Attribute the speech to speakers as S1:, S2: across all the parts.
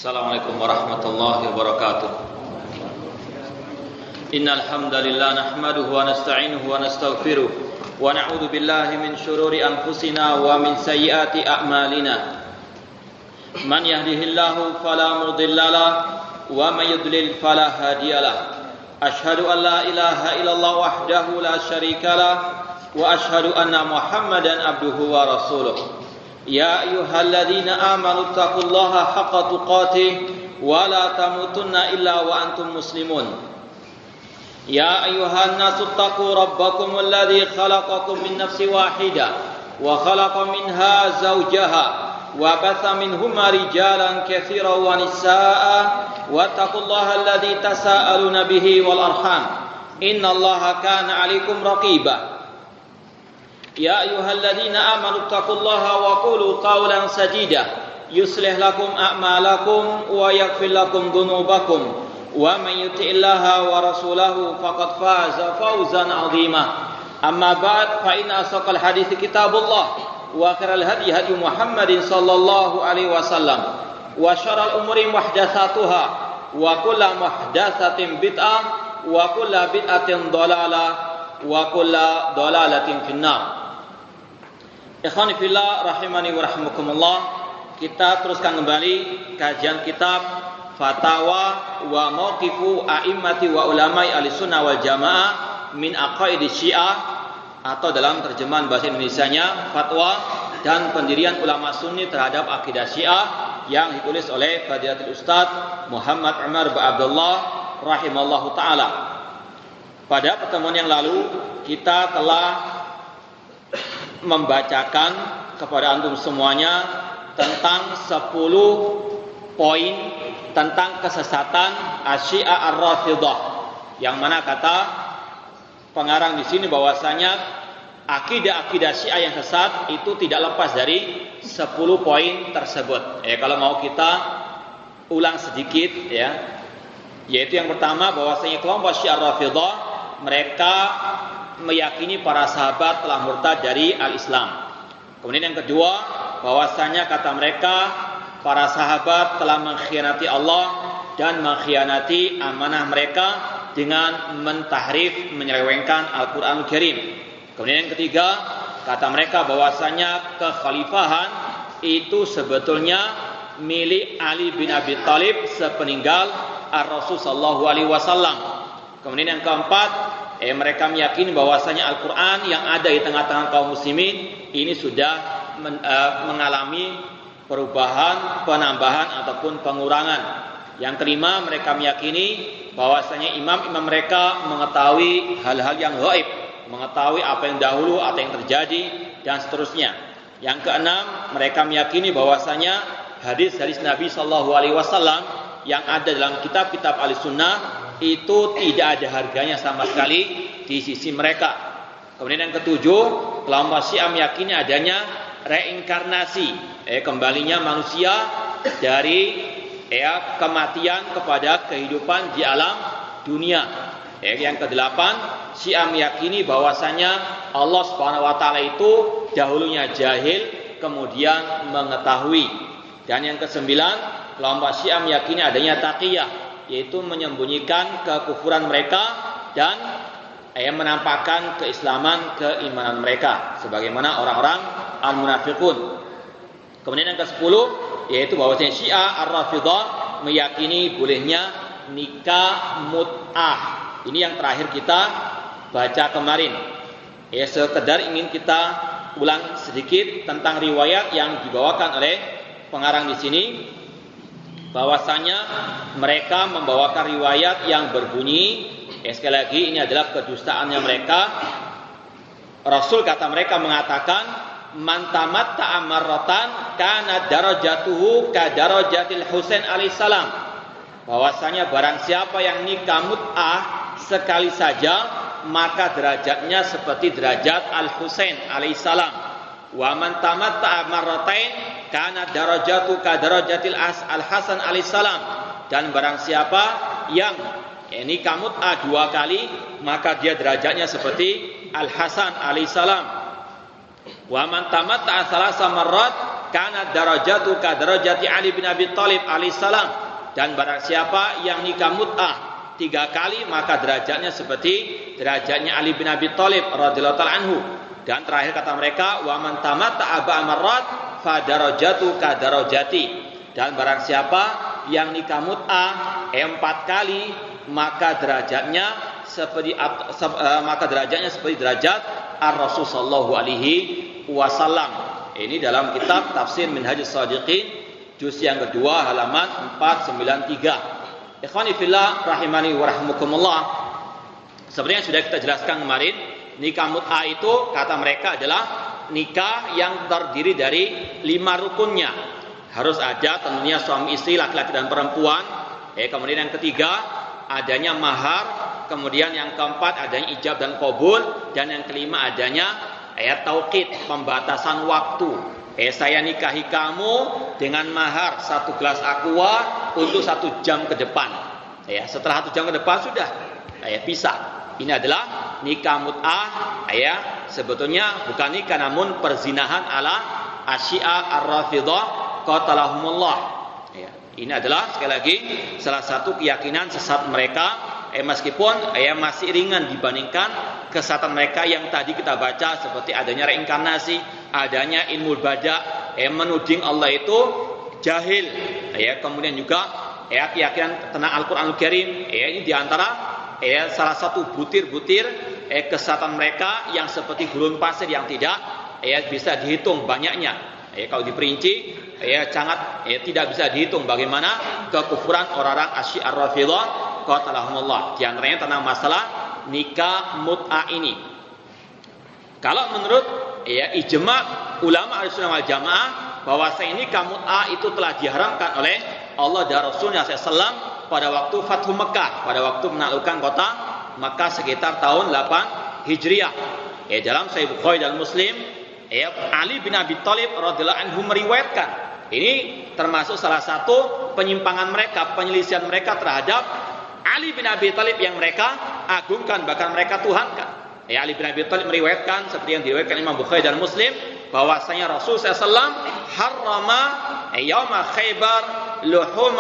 S1: Assalamualaikum warahmatullahi wabarakatuh. Innal hamdalillah nahmaduhu wa nasta'inuhu wa nastaghfiruh wa na'udzu billahi min shururi anfusina wa min sayyiati a'malina. Man yahdihillahu fala mudhillalah wa may yudlil fala hadiyalah. Asyhadu an la ilaha illallah wahdahu la syarikalah wa asyhadu anna Muhammadan abduhu wa rasuluh. Ya ayyuhalladzina amanu taqullaha haqqa tuqatih wa la tamutunna illa wa antum muslimun. Ya ayyuhan nasu taqu rabbakumul ladzi khalaqakum min nafsin wahidah wa khalaqa minha zawjaha wa batha minhuma rijalan katsiran wa nisaa'a wattaqullaha alladzi tasaaluna bihi wal arham innallaha kana 'alaikum raqiba. Ya ayyuhalladzina amanu taqullaha wa qulu qawlan sadida yuslih lakum a'malakum wa yaghfir lakum dhunubakum wa may yuti'illaha wa rasulahu faqad faza fawzan 'azima. Amma ba'd, fa inna asaqal hadithi kitabullah wa khairal hadi hadi Muhammadin sallallahu alaihi wasallam wa syarrul umuri muhdatsatuha wa kullu muhdatsatin bid'ah wa kullu bid'atin dhalalah wa kullu dhalalatin finnar. Ikhwani fillah rahimani wa rahmakumullah. Kita teruskan kembali kajian kitab Fatawa wa Mauqifu A'immati wa Ulamai Ahlussunnah wal Jamaah min Aqaidi Syiah, atau dalam terjemahan bahasa Indonesianya fatwa dan pendirian ulama sunni terhadap akidah Syiah, yang ditulis oleh Fadilatul Ustaz Muhammad Umar bin Abdullah rahimallahu taala. Pada pertemuan yang lalu kita telah membacakan kepada antum semuanya tentang 10 poin tentang kesesatan Asy-Syiah Ar-Rafidhah, yang mana kata pengarang di sini bahwasanya akidah-akidah Syiah yang sesat itu tidak lepas dari 10 poin tersebut. Kalau mau kita ulang sedikit ya, yaitu yang pertama bahwasanya kelompok Syiah Ar-Rafidhah mereka meyakini para sahabat telah murtad dari al-Islam. Kemudian yang kedua, bahwasanya kata mereka para sahabat telah mengkhianati Allah dan mengkhianati amanah mereka dengan mentahrif, menyelewengkan Al-Qur'anul Karim. Kemudian yang ketiga, kata mereka bahwasanya kekhalifahan itu sebetulnya milik Ali bin Abi Thalib sepeninggal Ar-Rasul sallallahu alaihi wasallam. Kemudian yang keempat, mereka meyakini bahwasanya Al-Quran yang ada di tengah-tengah kaum muslimin ini sudah mengalami perubahan, penambahan ataupun pengurangan. Yang kelima, mereka meyakini bahwasanya imam-imam mereka mengetahui hal-hal yang gaib, mengetahui apa yang dahulu, apa yang terjadi, dan seterusnya. Yang keenam, mereka meyakini bahwasanya hadis-hadis Nabi Shallallahu Alaihi Wasallam yang ada dalam kitab-kitab Ahlussunnah itu tidak ada harganya sama sekali di sisi mereka. Kemudian yang ketujuh, kelompok Syiah meyakini adanya reinkarnasi, kembalinya manusia dari kematian kepada kehidupan di alam dunia. Yang kedelapan, Syiah meyakini bahwasanya Allah Subhanahu wa taala itu dahulunya jahil kemudian mengetahui. Dan yang kesembilan, kelompok Syiah meyakini adanya taqiyah, yaitu menyembunyikan kekufuran mereka dan menampakkan keislaman, keimanan mereka sebagaimana orang-orang al-munafiqun. Kemudian yang ke-10, yaitu bahwasanya Syiah Ar-Rafidhah meyakini bolehnya nikah mut'ah. Ini yang terakhir kita baca kemarin. Sekedar ingin kita ulang sedikit tentang riwayat yang dibawakan oleh pengarang di sini, bahwasanya mereka membawakan riwayat yang berbunyi, sekali lagi ini adalah kedustaannya mereka. Rasul kata mereka mengatakan, man tamatta'a marratan kana darajatuhu ka darajatil Husain alaihissalam. Bahwasanya barang siapa yang nikah mut'ah sekali saja, maka derajatnya seperti derajat Al-Husain alaihissalam. Wa man tamatta'a marratain kana darajatu ka darajatil Al-Hasan alaihissalam. Dan barang siapa yang nikah mut'ah 2 kali, maka dia derajatnya seperti Al-Hasan alaihissalam. Wa man tamatta'a thalatsa marrat Fakana darajatu ka darajati Ali bin Abi Thalib alaihissalam. Dan barang siapa yang nikah mut'ah 3 kali, maka derajatnya seperti derajatnya Ali bin Abi Thalib radhiyallahu ta'ala anhu. Dan terakhir kata mereka, wa man tamatta'a arba'a marrat fa darajatu ka darajati. Dan barang siapa yang nikah mut'ah 4 kali, maka derajatnya seperti derajat Ar-Rasul sallallahu alaihi wasallam. Ini dalam kitab Tafsir Minhajus Shadiqin juz yang kedua halaman 493. Ikhwani fillah rahimani wa rahmukumullah. Seperti yang sudah kita jelaskan kemarin, nikah mut'ah itu kata mereka adalah nikah yang terdiri dari 5 rukunnya. Harus ada tentunya suami istri, laki-laki dan perempuan. Kemudian yang ketiga adanya mahar. Kemudian yang keempat adanya ijab dan qabul. Dan yang kelima adanya tauqid, pembatasan waktu. Saya nikahi kamu dengan mahar 1 gelas aqua untuk 1 jam ke depan. Setelah 1 jam ke depan sudah bisa. Ini adalah nikah mut'ah. Sebetulnya bukan nikah namun perzinahan ala Asyi'a ar-Rafidhah qatalahumullah. Ini adalah sekali lagi salah satu keyakinan sesat mereka. Meskipun masih ringan dibandingkan kesesatan mereka yang tadi kita baca, seperti adanya reinkarnasi, adanya ilmu badak, menuding Allah itu jahil, kemudian juga keyakinan tentang Al-Qur'anul Karim. Ini diantara salah satu butir-butir kesesatan mereka yang seperti gurun pasir yang tidak bisa dihitung banyaknya. Kalau diperinci sangat tidak bisa dihitung bagaimana kekufuran orang-orang Asyi'ar Rafidhah qatalahumullah. Di antaranya tentang masalah nikah mut'ah ini. Kalau menurut ijma' ulama Ahlussunnah wal Jamaah bahwa nikah mut'ah itu telah diharamkan oleh Allah dan Rasulnya SAW pada waktu Fathu Mekah, pada waktu menaklukkan kota Mekah sekitar tahun 8 Hijriah. Dalam Sahih Bukhari dan Muslim, Ali bin Abi Thalib radhiyallahu anhu meriwayatkan. Ini termasuk salah satu penyimpangan mereka, penyelisihan mereka terhadap Ali bin Abi Thalib yang mereka agungkan, bahkan mereka tuhankan. Ali bin Abi Thalib meriwayatkan seperti yang diriwayatkan Imam Bukhari dan Muslim bahwasanya Rasul SAW harrama yauma Khaybar luhum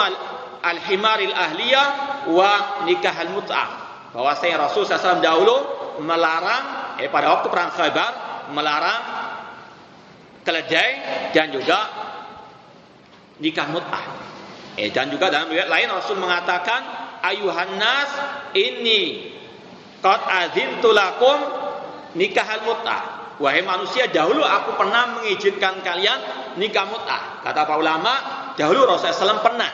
S1: al-himaril ahliyah wa nikah al-mut'ah. Bahwasanya Rasul SAW dahulu melarang pada waktu perang Khaybar melarang keledai dan juga nikah mut'ah. Dan juga dalam riwayat lain Rasul mengatakan, ayuhan nas inni qad adzintu lakum nikahal mut'ah. Wahai manusia, dahulu aku pernah mengizinkan kalian nikah mut'ah. Kata para ulama, dahulu Rasulullah SAW pernah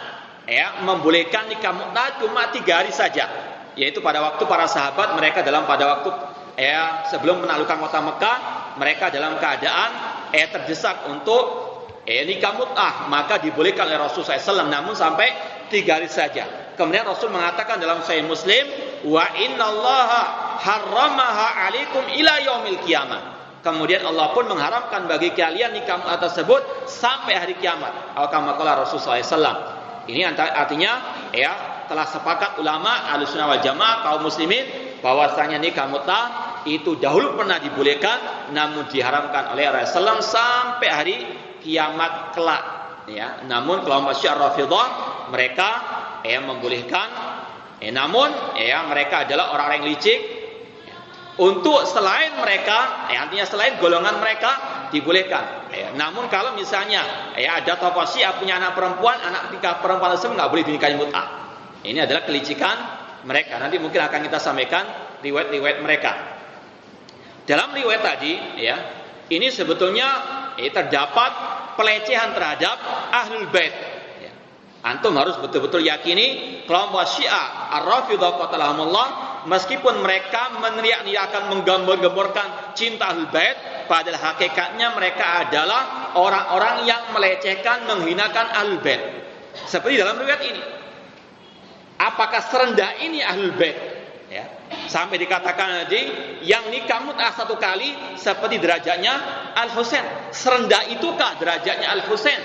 S1: membolehkan nikah mut'ah cuma 3 hari saja. Yaitu pada waktu para sahabat mereka pada waktu sebelum menaklukkan kota Mekah, mereka dalam keadaan terdesak untuk nikah mut'ah, maka dibolehkan oleh Rasulullah SAW, namun sampai 3 hari saja. Kemudian Rasul mengatakan dalam Sahih Muslim, wa innallaha harramaha alaikum ila yaumil qiyamah. Kemudian Allah pun mengharamkan bagi kalian nikah mut'ah tersebut sampai hari kiamat. Kama qala Rasulullah SAW. Ini artinya telah sepakat ulama Ahlussunnah wal Jamaah kaum muslimin bahwasanya nikah mut'ah itu dahulu pernah dibolehkan namun diharamkan oleh Rasulullah SAW sampai hari kiamat kelak. Namun kelompok Syiah Rafidhah mereka membolehkan, namun mereka adalah orang-orang yang licik. Untuk selain mereka, artinya selain golongan mereka dibolehkan. Namun kalau misalnya ada tokoh Syiah punya anak perempuan, anak nikah perempuan tersebut nggak boleh dinikahi mut'ah. Ini adalah kelicikan mereka. Nanti mungkin akan kita sampaikan riwayat-riwayat mereka. Dalam riwayat tadi, ini sebetulnya terdapat pelecehan terhadap Ahlul Bait. Antum harus betul-betul yakini kelompok Syiah Ar-Rafidhah qatalahumullah, meskipun mereka meneriak-neriakan menggembar-gemborkan cinta Ahlul Bait, padahal hakikatnya mereka adalah orang-orang yang melecehkan, menghinakan Ahlul Bait. Seperti dalam riwayat ini. Apakah serendah ini Ahlul Bait? Sampai dikatakan tadi yang nikah mut'ah 1 kali seperti derajatnya Al-Husain. Serendah itukah derajatnya Al-Husain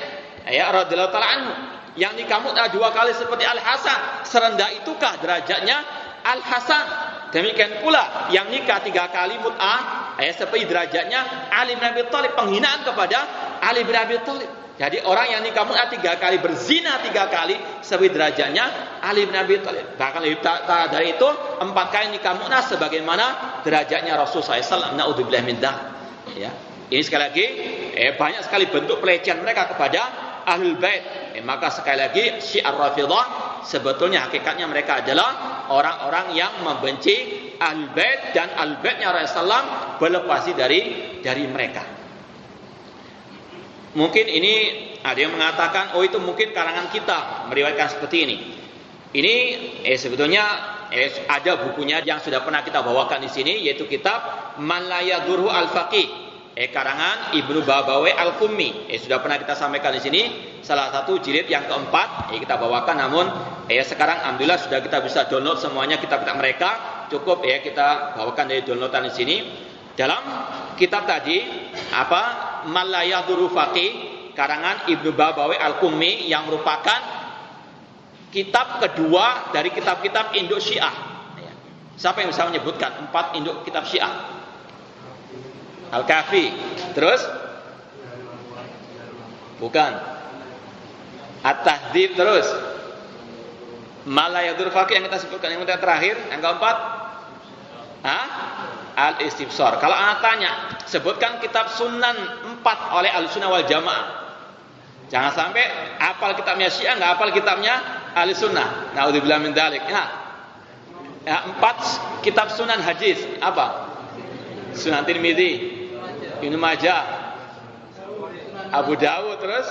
S1: radhiyallahu ta'ala anhu? Yang nikah mut'ah 2 kali seperti Al-Hasan, serendah itukah derajatnya Al-Hasan? Demikian pula yang nikah 3 kali mut'ah seperti derajatnya Ali bin Abi Thalib, penghinaan kepada Ali bin Abi Thalib. Jadi orang yang nikah mut'ah 3 kali, berzina 3 kali, seperti derajatnya Ali bin Abi Thalib. Bahkan lebih dari itu, 4 kali nikah mut'ah sebagaimana derajatnya Rasulullah SAW. Na'udzubillah min dzalik. Ya. Ini sekali lagi banyak sekali bentuk pelecehan mereka kepada Ahlul Bait. Maka sekali lagi Syiah Rafidhah sebetulnya hakikatnya mereka adalah orang-orang yang membenci Ahlul Bait dan Ahlul Baitnya Rasulullah SAW berlepasi dari mereka. Mungkin ini ada yang mengatakan, oh itu mungkin karangan kita meriwayatkan seperti ini. Ini sebetulnya ada bukunya yang sudah pernah kita bawakan di sini, yaitu kitab Man La Yadurhu Al-Faqih, karangan Ibnu Babawai Al-Qummi. Sudah pernah kita sampaikan di sini, salah satu jilid yang keempat kita bawakan. Namun sekarang alhamdulillah sudah kita bisa download semuanya kitab-kitab mereka. Cukup kita bawakan dari downloadan di sini. Dalam kitab tadi Man La Yadurhu Faqih karangan Ibnu Babawai Al-Qummi yang merupakan kitab kedua dari kitab-kitab induk Syiah. Siapa yang bisa menyebutkan 4 induk kitab Syiah? Al-Kafi. Terus? Bukan. At-Tahdzib. Terus? Man La Yadurhu Faqih yang kita sebutkan yang terakhir, yang keempat? Al-Istibsar. Kalau anak tanya, sebutkan kitab Sunan 4 oleh Ahlussunnah wal Jamaah. Jangan sampai hafal kitabnya Syiah enggak hafal kitabnya Ahlussunnah. Naudzubillah min dzalik. 4 kitab Sunan hadis apa? Sunan Tirmidzi, Ibnu Majah, Abu Dawud, terus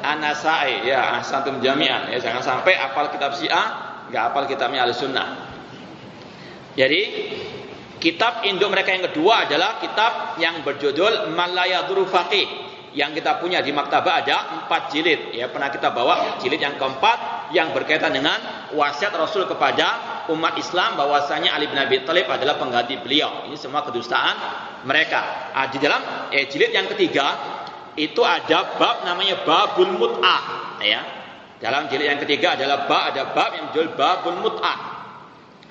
S1: An-Nasa'i, ya Ahsantum Jami'an. Ya, jangan sampai hafal kitab Syiah enggak hafal kitabnya Ahlussunnah. Jadi kitab induk mereka yang kedua adalah kitab yang berjudul Man La Yadurhu Faqih, yang kita punya di maktabah ada 4 jilid. Ya, pernah kita bawa jilid yang keempat yang berkaitan dengan wasiat Rasul kepada umat Islam bahwasanya Ali bin Abi Thalib adalah pengganti beliau. Ini semua kedustaan mereka. Di dalam jilid yang ketiga itu ada bab namanya Babul Mut'ah. Ya. Dalam jilid yang ketiga adalah ada bab yang berjudul Babul Mut'ah.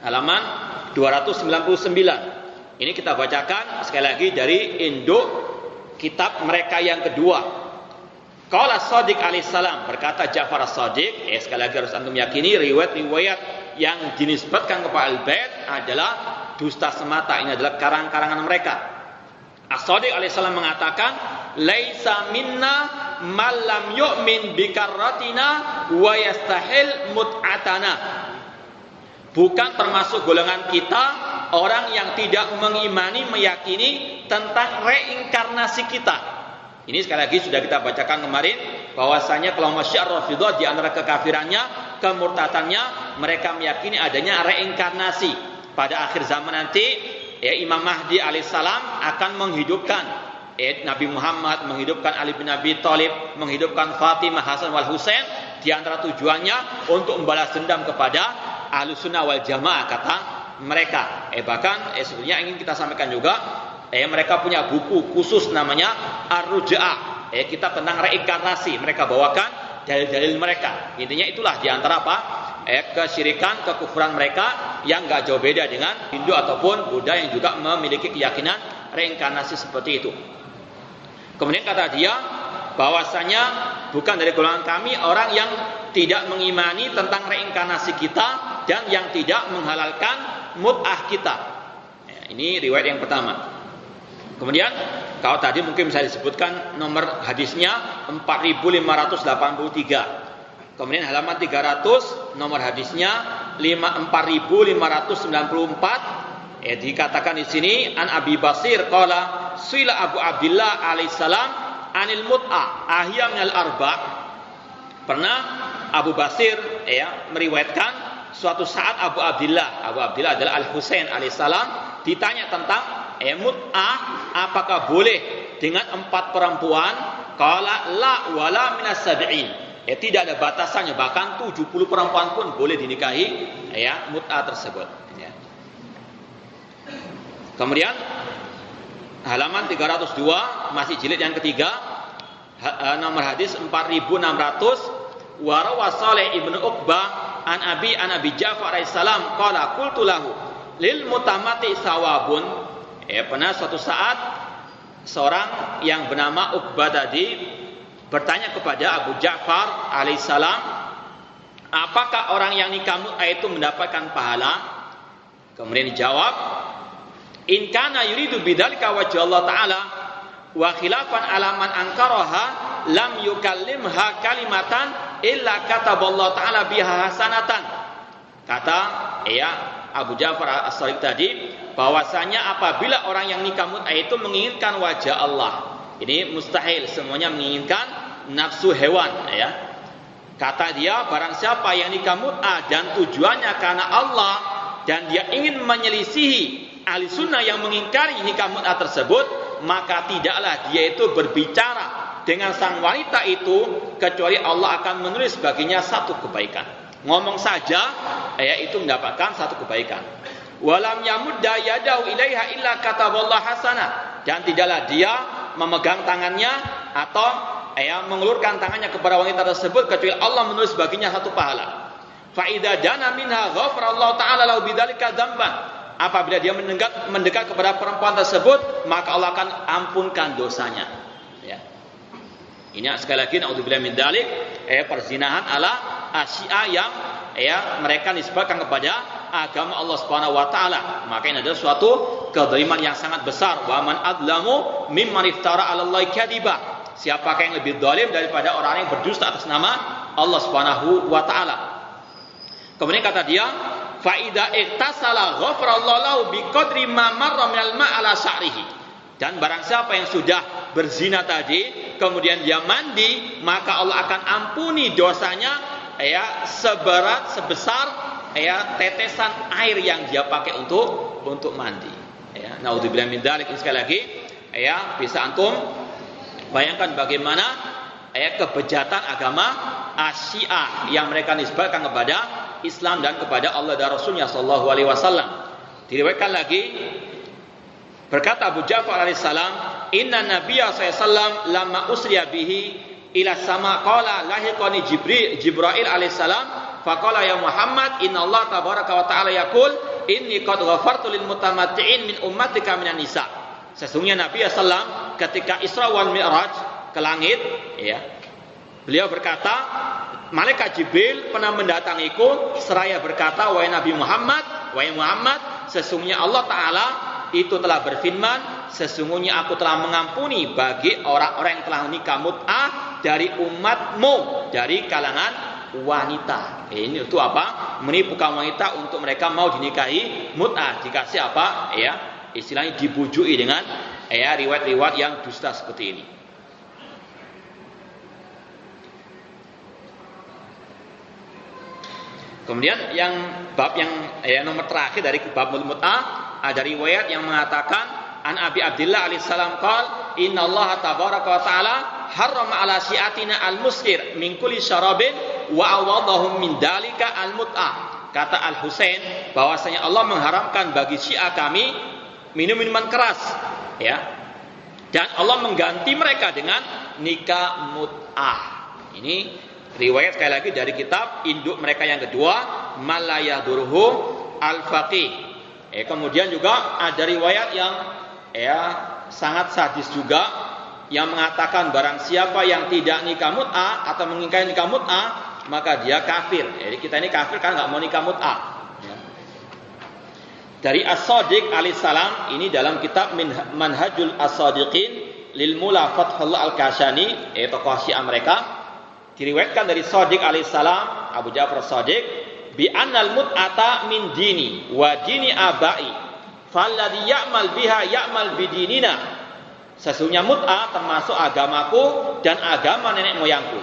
S1: Halaman 299. Ini kita bacakan sekali lagi dari induk kitab mereka yang kedua. Qala Shadiq alaihissalam, berkata Ja'far as-Shadiq, sekali lagi harus antum yakini riwayat-riwayat yang dinisbatkan kepada Al-Bait adalah dusta semata. Ini adalah karang-karangan mereka. As-Shadiq alaihissalam mengatakan, "Laisa minna man lam yu'min bi karratina wa yastahil mut'atana." Bukan termasuk golongan kita orang yang tidak mengimani, meyakini tentang reinkarnasi kita. Ini sekali lagi sudah kita bacakan kemarin bahwasanya kelompok Syiah Rafidhah di antara kekafirannya, kemurtadannya, mereka meyakini adanya reinkarnasi. Pada akhir zaman nanti Imam Mahdi alaihissalam akan menghidupkan Nabi Muhammad, menghidupkan Ali bin Abi Thalib, menghidupkan Fatimah, Hasan wal Husain. Di antara tujuannya untuk membalas dendam kepada Ahlussunnah wal Jamaah, kata mereka. Bahkan sebenarnya ingin kita sampaikan juga, mereka punya buku khusus namanya Ar-Ruja'ah, kitab tentang reinkarnasi. Mereka bawakan dalil-dalil mereka. Intinya itulah di antara kesyirikan, kekufuran mereka yang enggak jauh beda dengan Hindu ataupun Buddha yang juga memiliki keyakinan reinkarnasi seperti itu. Kemudian kata dia bahwasanya bukan dari golongan kami orang yang tidak mengimani tentang reinkarnasi kita dan yang tidak menghalalkan mut'ah kita. Ini riwayat yang pertama. Kemudian kalau tadi mungkin bisa disebutkan nomor hadisnya 4583. Kemudian halaman 300 nomor hadisnya 4594. Dikatakan di sini an Abi Basir qala suila Abu Abdillah alaihissalam anil mut'ah ahya minal arba'. Pernah Abu Basir meriwayatkan suatu saat Abu Abdillah adalah Al-Husain alaihissalam ditanya tentang mut'ah, apakah boleh dengan 4 perempuan? Qala la wala minas sab'in. Tidak ada batasannya, bahkan 70 perempuan pun boleh dinikahi mut'ah tersebut. Kemudian halaman 302 masih jilid yang ketiga, nomor hadis 4600. Wa rawa Salih ibnu Uqbah an Abi Ja'far alaihissalam qala qultu lahu lil mutamati sawabun. Pernah suatu saat seorang yang bernama Uqbah tadi bertanya kepada Abu Ja'far alaihissalam, apakah orang yang nikah mut'ah itu mendapatkan pahala? Kemudian dijawab, in kana yuridu bidzalika wajh Allah taala wa khilafan ala man ankaraha lam yukallimha kalimatan illa kataballahu taala biha hasanatan. Kata Abu Ja'far As-Shadiq tadi, bahwasanya apabila orang yang nikah mut'ah itu menginginkan wajah Allah, ini mustahil, semuanya menginginkan nafsu hewan, ya. Kata dia, barang siapa yang nikah mut'ah dan tujuannya karena Allah dan dia ingin menyelisihi ahli sunnah yang mengingkari nikah mut'ah tersebut, maka tidaklah dia itu berbicara dengan sang wanita itu kecuali Allah akan menulis baginya satu kebaikan. Ngomong saja itu mendapatkan satu kebaikan. Walam yamudda yadahu ilaiha illa kataballahu hasanah, dan tidaklah dia memegang tangannya atau mengulurkan tangannya kepada wanita tersebut kecuali Allah menulis baginya satu pahala. Fa idza dana minha ghafarallahu ta'ala lahu bidzalika dzamban. Apabila dia mendekat kepada perempuan tersebut, maka Allah akan ampunkan dosanya. Ya. Ini sekali lagi naudzubillah min dzalik, perzinahan ala asyi'a yang mereka nisbahkan kepada agama Allah Subhanahu wa taala. Maka ini adalah suatu kezaliman yang sangat besar. Wa man adlamu mimman iftara 'ala Allahi kadiba. Siapakah yang lebih zalim daripada orang yang berdusta atas nama Allah Subhanahu wa taala? Kemudian kata dia, fa idza iktasala ghafarallahu lahu biqadri ma marra minal ma' ala sya'rihi. Dan barang siapa yang sudah berzina tadi, kemudian dia mandi, maka Allah akan ampuni dosanya sebesar tetesan air yang dia pakai untuk mandi. Naudzubillah min dzalik. Sekali lagi bisa antum bayangkan bagaimana kebejatan agama Syiah yang mereka nisbahkan kepada Islam dan kepada Allah dan Rasulnya sallallahu alaihi wasallam. Diriwayatkan lagi, berkata Abu Ja'far alaihissalam, inna nabiyya sallallahu alaihi wasallam lamma usriya bihi ila sama qala lahiqani Jibril alaihissalam faqala ya Muhammad inna Allah tabaraka wa ta'ala yaqul inni qad ghafartu lil mutamatti'in min ummatika minan nisa. Sesungguhnya Nabi sallallahu ketika Isra wal Mi'raj ke langit, beliau berkata, malaikat Jibril pernah mendatangiku seraya berkata, wahai Nabi Muhammad, sesungguhnya Allah taala itu telah berfirman, sesungguhnya aku telah mengampuni bagi orang-orang yang telah nikah mut'ah dari umatmu dari kalangan wanita. Ini itu apa? Menipu kaum wanita untuk mereka mau dinikahi mut'ah. Dikasih apa? Istilahnya dibujui dengan riwayat-riwayat yang dusta seperti ini. Kemudian yang bab yang nomor terakhir dari bab mut'ah, ada riwayat yang mengatakan an Abi Abdillah alaihissalam qala inna Allah tabaraka wa ta'ala harrama ala syiatina al-muskir min kulli syarabin wa awadahum min dalika al-mut'ah. Kata Al-Husain bahwasanya Allah mengharamkan bagi Syiah kami minum-minuman keras, dan Allah mengganti mereka dengan nikah mut'ah. Ini riwayat sekali lagi dari kitab induk mereka yang kedua, Malayadurhu Al-Faqih. Kemudian juga ada riwayat yang sangat sadis juga yang mengatakan barang siapa yang tidak nikah mut'ah atau mengingkari nikah mut'ah maka dia kafir. Jadi kita ini kafir kan nggak mau nikah mut'ah. Dari As-Shadiq alaihissalam, ini dalam kitab Manhajul As-Shadiqin lil Mula Fathullah Al-Kashani, tokoh Syiah mereka, diriwayatkan dari Shadiq alaihissalam, Abu Ja'far Shadiq, bi annal mut'ata min dini wa dini abai falladhi ya'mal biha ya'mal bidinina. Sesungguhnya mut'ah termasuk agamaku dan agama nenek moyangku,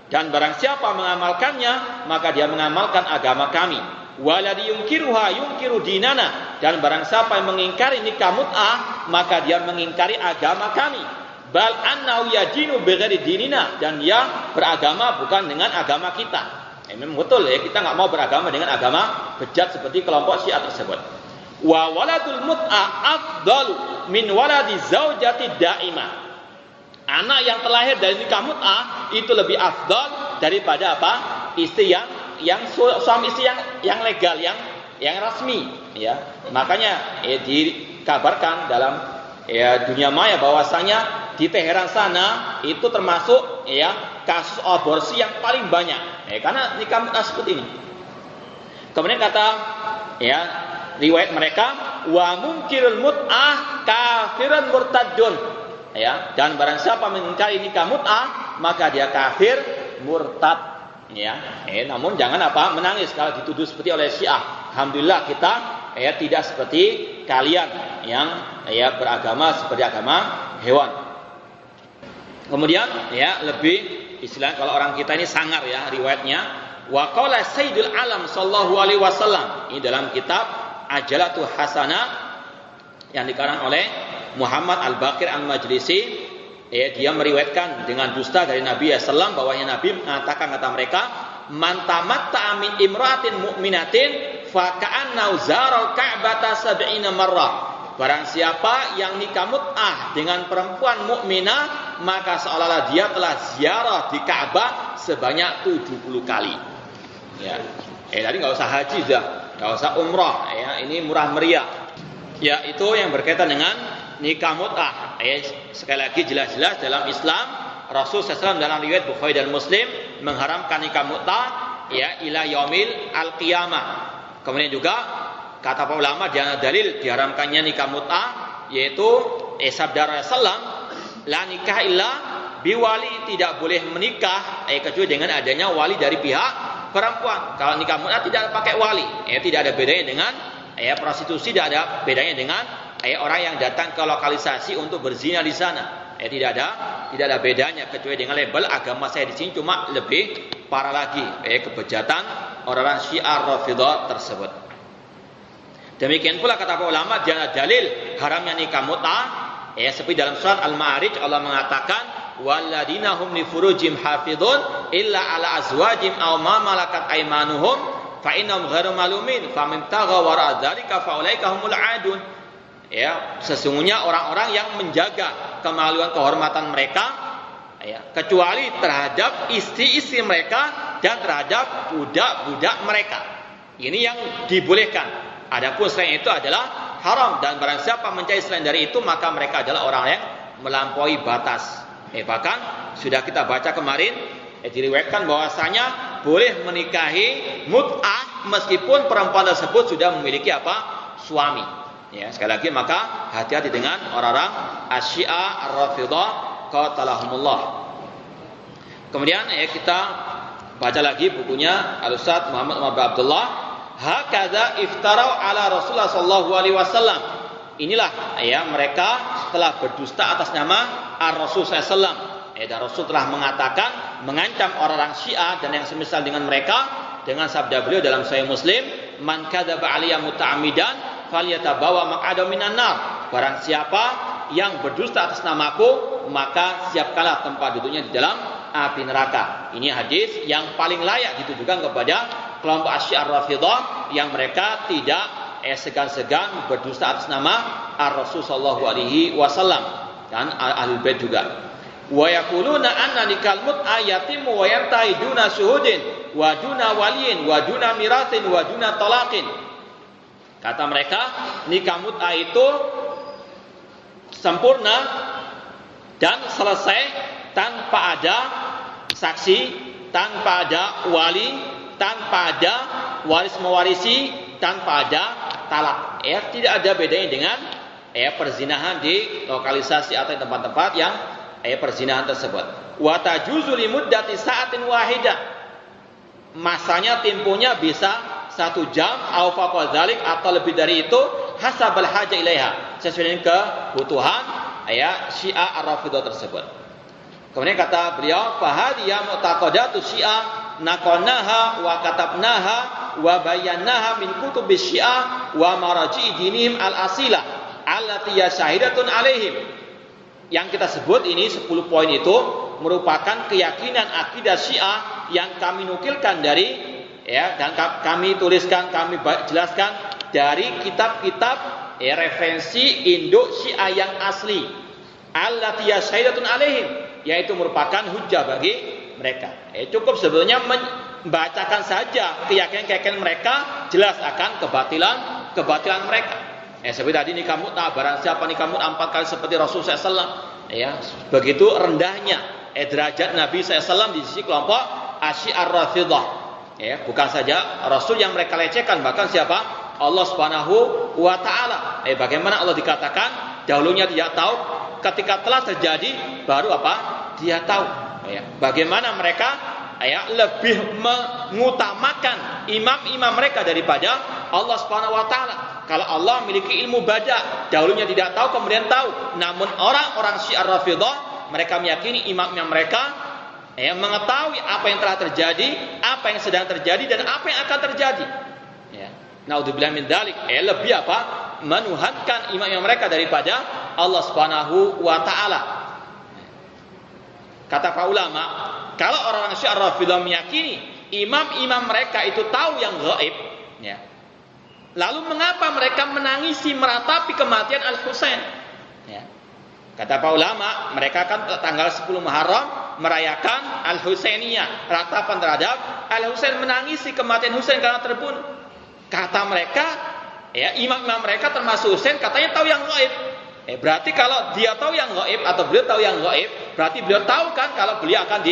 S1: dan barang siapa mengamalkannya maka dia mengamalkan agama kami. Waladhi yungkiruha yungkiru dinana, dan barang siapa yang mengingkari nikah mut'ah maka dia mengingkari agama kami. Bal annahu yadinu bighairi dinina, dan dia beragama bukan dengan agama kita. Memang betul kita nggak mau beragama dengan agama bejat seperti kelompok Syiah tersebut. Wa waladul mut'ah afdalu min waladi zaujati daimah. Anak yang terlahir dari nikah mut'ah itu lebih afdal daripada apa? Istri yang suami istri yang legal, yang resmi, Makanya dikabarkan dalam dunia maya bahwasanya di Teheran sana itu termasuk ya kasus aborsi yang paling banyak. Karena nikah mut'ah seperti ini. Kemudian kata ya riwayat mereka, wa munkirul mut'ah kafirun murtadun. Ya, dan barang siapa mengingkari nikah mut'ah, maka dia kafir murtad. Ya, namun jangan menangis kalau dituduh seperti oleh Syiah. Alhamdulillah kita tidak seperti kalian yang beragama seperti agama hewan. Kemudian lebih istilah kalau orang kita ini sangar riwayatnya, wa qala sayyidul alam sallallahu alaihi wasallam, ini dalam kitab Ajalatu Hasanah yang dikarang oleh Muhammad Al-Baqir Al-Majlisi. Dia meriwayatkan dengan dusta dari Nabi SAW bahwa Nabi mengatakan, kata mereka, man tamatta'a min imra'atin mu'minatin fa ka'annahu zaral ka'bata sab'ina marrah. Barang siapa yang nikah mut'ah dengan perempuan mukminah, maka seolah-olah dia telah ziarah di Ka'bah sebanyak 70 kali. Ya. Tadi enggak usah haji dah, enggak usah umrah, ini murah meriah. Ya, itu yang berkaitan dengan nikah mut'ah. Sekali lagi jelas-jelas dalam Islam, Rasul SAW dalam riwayat Bukhari dan Muslim mengharamkan nikah mut'ah ila yaumil al-qiyamah. Kemudian juga kata para ulama dia dalil diharamkannya nikah mut'ah yaitu sabda Rasulullah, la nikah illa biwali, tidak boleh menikah kecuali dengan adanya wali dari pihak perempuan. Kalau nikah mut'ah tidak pakai wali, tidak ada bedanya dengan prostitusi, tidak ada bedanya dengan orang yang datang ke lokalisasi untuk berzina di sana. Tidak ada bedanya kecuali dengan label agama saya di sini, cuma lebih parah lagi kebejatan orang-orang Syiah Rafidhah tersebut. Demikian pula kata para ulama jangan dalil haramnya nikah mut'ah seperti dalam surat Al-Ma'arij Allah mengatakan walladina hum li furujim hafidhun illa ala azwajim aw ma malakat aymanuhum fa innahum ghairu malumin famimtagha wara dzalika fa ulaika humul adun. Sesungguhnya orang-orang yang menjaga kemaluan kehormatan mereka kecuali terhadap istri-istri mereka dan terhadap budak-budak mereka. Ini yang dibolehkan. Adapun selain itu adalah haram, dan barang siapa mencari selain dari itu maka mereka adalah orang yang melampaui batas. Bahkan sudah kita baca kemarin diriwayatkan bahwasanya boleh menikahi mut'ah meskipun perempuan tersebut sudah memiliki suami. Sekali lagi maka hati-hati dengan orang-orang Asyiah Ar-Rafidhah qatalahumullah. Kemudian kita baca lagi bukunya Al-Ustaz Muhammad Umar bin Abdullah, hakadza iftarau ala Rasulullah sallallahu alaihi wasallam. Inilah mereka telah berdusta atas nama Ar-Rasul sallallahu alaihi wasallam. Dan Rasul telah mengatakan, mengancam orang-orang Syiah dan yang semisal dengan mereka dengan sabda beliau dalam Sahih Muslim, man kadzaba alayya muta'ammidan falyatabawa maq'adahu minan nar. Barang siapa yang berdusta atas namaku, maka siapkanlah tempat duduknya di dalam api neraka. Ini hadis yang paling layak ditujukan kepada kelompok Asyiah Rafidhah yang mereka tidak segan-segan berdusta atas nama Ar-Rasul sallallahu alaihi wasallam dan Ahlul Bait juga. Wa yaquluna anna nikal mut'ah yatimu wa yantahi duna syuhudin wa duna waliyin wa duna miratin wa duna talaqin. Kata mereka, nikah mut'ah itu sempurna dan selesai tanpa ada saksi, tanpa ada wali, tanpa ada waris mewarisi, tanpa ada talak. Tidak ada bedanya dengan perzinahan di lokalisasi atau tempat-tempat yang perzinahan tersebut. Wa tajuzu limuddati sa'atin wahidah. Masanya temponya bisa 1 jam atau faqal dzalik atau lebih dari itu hasabal haja ilaiha, sesuai dengan kebutuhan Syiah Ar-Rafidhah tersebut. Kemudian kata beliau, fahadiyah mu'taqadatu Syiah naqalnaha wa katabnaha wa bayyanaha min kutubis Syiah wa maraji dinihim al-asila allati syahidatun alaihim. Yang kita sebut ini 10 poin itu merupakan keyakinan akidah Syiah yang kami nukilkan dari dan kami tuliskan, kami jelaskan dari kitab-kitab referensi induk Syiah yang asli. Allati syahidatun alaihim, yaitu merupakan hujjah bagi mereka. Cukup sebetulnya membacakan saja keyakinan mereka, jelas akan kebatilan mereka. Seperti tadi nikah mut'ah, barang siapa nikah mut'ah 4 kali seperti Rasulullah SAW, begitu rendahnya derajat Nabi SAW di sisi kelompok Asyi'ar Rafidah. Ya, bukan saja Rasul yang mereka lecehkan, bahkan siapa? Allah Subhanahu wa taala. Bagaimana Allah dikatakan dahulunya tidak tahu, ketika telah terjadi baru apa? Dia tahu. Bagaimana mereka lebih mengutamakan imam-imam mereka daripada Allah Subhanahu wa taala. Kalau Allah memiliki ilmu bada, dahulunya tidak tahu kemudian tahu. Namun orang-orang Syiah Rafidah mereka meyakini imam-imam mereka mengetahui apa yang telah terjadi, apa yang sedang terjadi dan apa yang akan terjadi. Naudzubillah min dzalik. Lebih apa? Menuhankan imam-imam mereka daripada Allah Subhanahu wa taala. Kata para ulama, kalau orang-orang Syiah Rafidah meyakini imam-imam mereka itu tahu yang gaib, lalu mengapa mereka menangisi meratapi kematian Al-Husain? Kata para ulama, mereka akan tanggal 10 Muharram merayakan Al-Husainiyah, ratapan terhadap Al-Husain, menangisi kematian Husain karena terbunuh. Kata mereka, imam-imam mereka termasuk Husain katanya tahu yang gaib. Berarti kalau dia tahu yang gaib atau beliau tahu yang gaib, berarti beliau tahu kan kalau beliau akan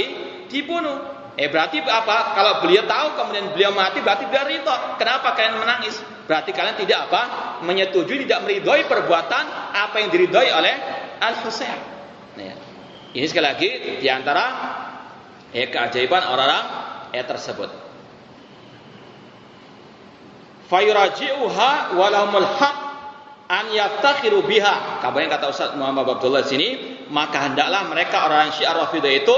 S1: dibunuh. Berarti apa? Kalau beliau tahu kemudian beliau mati, berarti beliau ridha. Kenapa kalian menangis? Berarti kalian tidak apa? Menyetujui, tidak meridhoi perbuatan apa yang diridhoi oleh Al-Husain. Ini sekali lagi diantara keajaiban orang-orang tersebut. Fayuraji'uha walahumul haq an yaftakhiru biha. Kabarnya kata Ustaz Muhammad Abdullah sini, maka hendaklah mereka orang Syiah Rafidah itu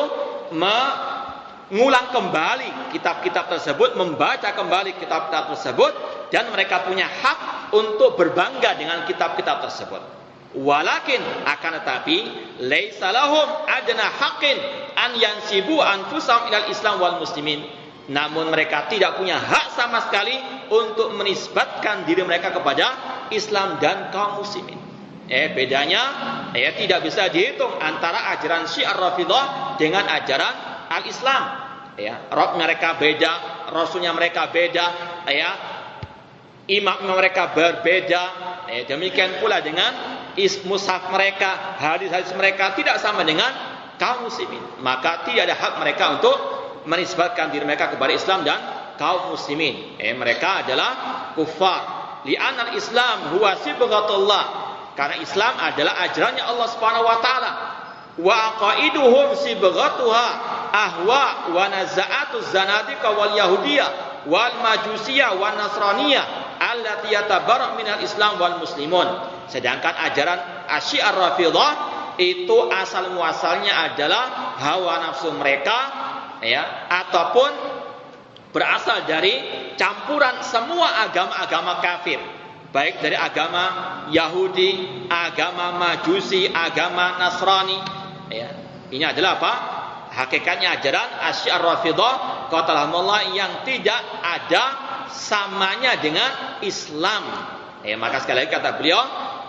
S1: mengulang kembali kitab-kitab tersebut, membaca kembali kitab-kitab tersebut, dan mereka punya hak untuk berbangga dengan kitab-kitab tersebut. Walakin akan tetapi laisa lahum adna haqqin an yansibu anfusahum ilal Islam wal muslimin. Namun mereka tidak punya hak sama sekali untuk menisbatkan diri mereka kepada Islam dan kaum muslimin. Bedanya tidak bisa dihitung antara ajaran Syiah Rafidah dengan ajaran Al-Islam. Rob mereka beda, rasulnya mereka beda, imam mereka berbeda. Demikian pula dengan mushaf mereka, hadis-hadis mereka tidak sama dengan kaum muslimin. Maka tidak ada hak mereka untuk menisbatkan diri mereka kepada Islam dan kaum muslimin. Mereka adalah kufar. Li'anal Islam huwa sibghatullah. Karena Islam adalah ajarannya Allah Subhanahu wa taala. Wa aqaiduhum sibghatuha ahwa wa nazaatuz zanadiqa wal yahudiyah wal majusiyah wan nasraniyah allati yatabarra minal Islam wal muslimun. Sedangkan ajaran Asyi'ar Rafidah itu asal muasalnya adalah hawa nafsu mereka, ataupun berasal dari campuran semua agama-agama kafir, baik dari agama Yahudi, agama Majusi, agama Nasrani. Ini adalah apa? Hakikatnya ajaran Asyi'ar Rafidah qatalahumullah yang tidak ada samanya dengan Islam. Maka sekali lagi kata beliau,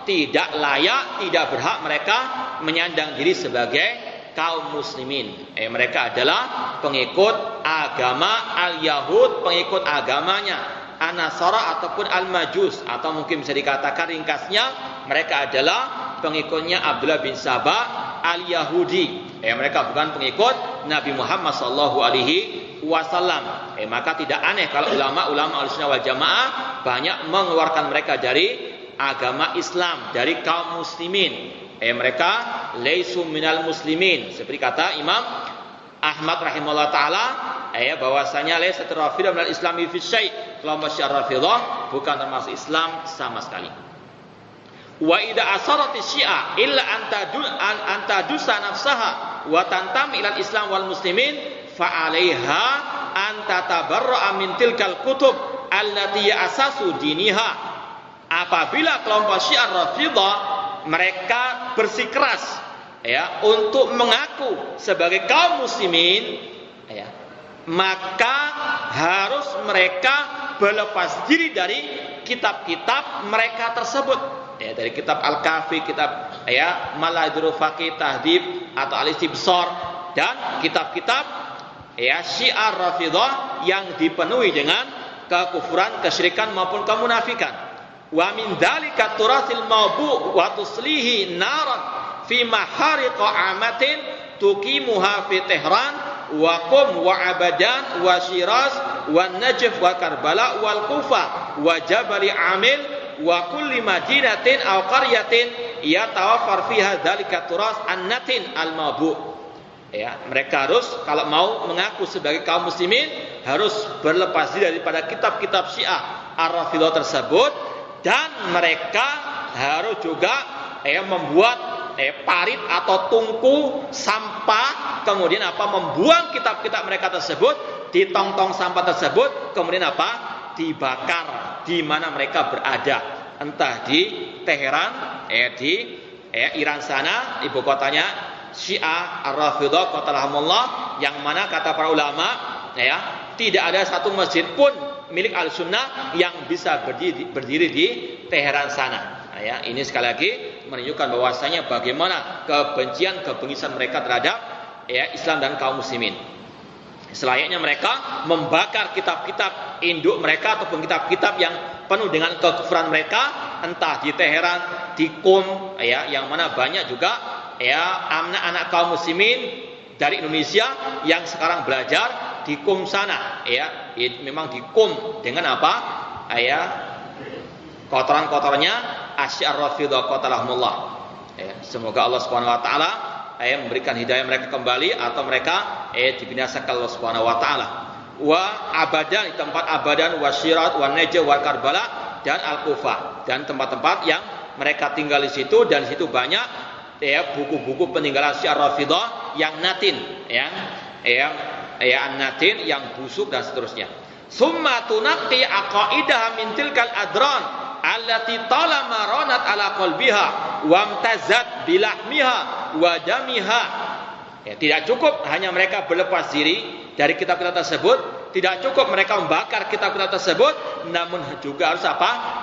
S1: tidak layak, tidak berhak mereka menyandang diri sebagai kaum muslimin. Mereka adalah pengikut agama Al-Yahud, pengikut agamanya An-Nasara ataupun Al-Majus, atau mungkin bisa dikatakan ringkasnya mereka adalah pengikutnya Abdullah bin Sabah Al-Yahudi. Mereka bukan pengikut Nabi Muhammad SAW. Maka tidak aneh kalau ulama-ulama Ahlussunnah wal Jamaah banyak mengeluarkan mereka dari agama Islam, dari kaum muslimin. Mereka laisu minal muslimin, seperti kata Imam Ahmad rahimahullah taala, bahwasanya laisa rafidah minal islami fi syai'. Kelompok Syiah Rafidah bukan termasuk Islam sama sekali. Wa idza asarati syiah illa antadusa nafsaha wa tantami ilal Islam wal muslimin fa 'alaiha an tatabarra'a min tilkal kutub allati asasu diniha. Apabila kelompok Syiah Rafidah mereka bersikeras untuk mengaku sebagai kaum muslimin, maka harus mereka berlepas diri dari kitab-kitab mereka tersebut, dari kitab Al-Kafi, kitab Malaidul Faqih, Tahdhib atau Al-Istibsar, dan kitab-kitab Syiah Rafidah yang dipenuhi dengan kekufuran, kesyirikan maupun kemunafikan. Wa min dzalika turasil mawbu' wa tuslihi naran fi mahariqa amatin tuqimuha fi Tehran wa Qum wa Abadan wa Shiraz wa Najaf wa Karbala wal Kufa wa Jabal Amil wa kulli madinatin aw qaryatin yatawaffar fiha dzalika turas an-natin al-mabu. Ya, mereka harus kalau mau mengaku sebagai kaum muslimin harus berlepas diri daripada kitab-kitab Syiah Ar-Rafidhah tersebut, dan mereka harus juga membuat parit atau tungku sampah, kemudian membuang kitab-kitab mereka tersebut di tong-tong sampah tersebut, kemudian dibakar di mana mereka berada, entah di Teheran di Iran sana, ibu kotanya Syiah Ar-Rafidhah qatalahumullah, yang mana kata para ulama tidak ada satu masjid pun milik Ahlussunnah yang bisa berdiri di Teheran sana. Ini sekali lagi menunjukkan bahwasanya bagaimana kebencian mereka terhadap Islam dan kaum muslimin. Selayaknya mereka membakar kitab-kitab induk mereka ataupun kitab-kitab yang penuh dengan kekufuran mereka, entah di Teheran, di Qum, yang mana banyak juga anak-anak kaum muslimin dari Indonesia yang sekarang belajar di Qum sana, memang di Qum dengan kotoran-kotornya Asy-Syiah Ar-Rafidhah qatalahumullah. Semoga Allah Subhanahu wa taala memberikan hidayah mereka kembali, atau mereka dibinasakan Allah Subhanahu wa taala. Wa Abadan, di tempat Abadan, wa Shiraz, wa Najaf, wa Karbala, dan Al-Kufah, dan tempat-tempat yang mereka tinggal di situ, dan di situ banyak buku-buku peninggalan Syiah Rafidhah yang natin, natin, yang busuk dan seterusnya. Summa tunaqi aqaidah min tilkal adran allati talama ranat ala qalbiha wa amtazat bilahmiha wa damiha. Tidak cukup hanya mereka berlepas diri dari kitab-kitab tersebut, tidak cukup mereka membakar kitab-kitab tersebut, namun juga harus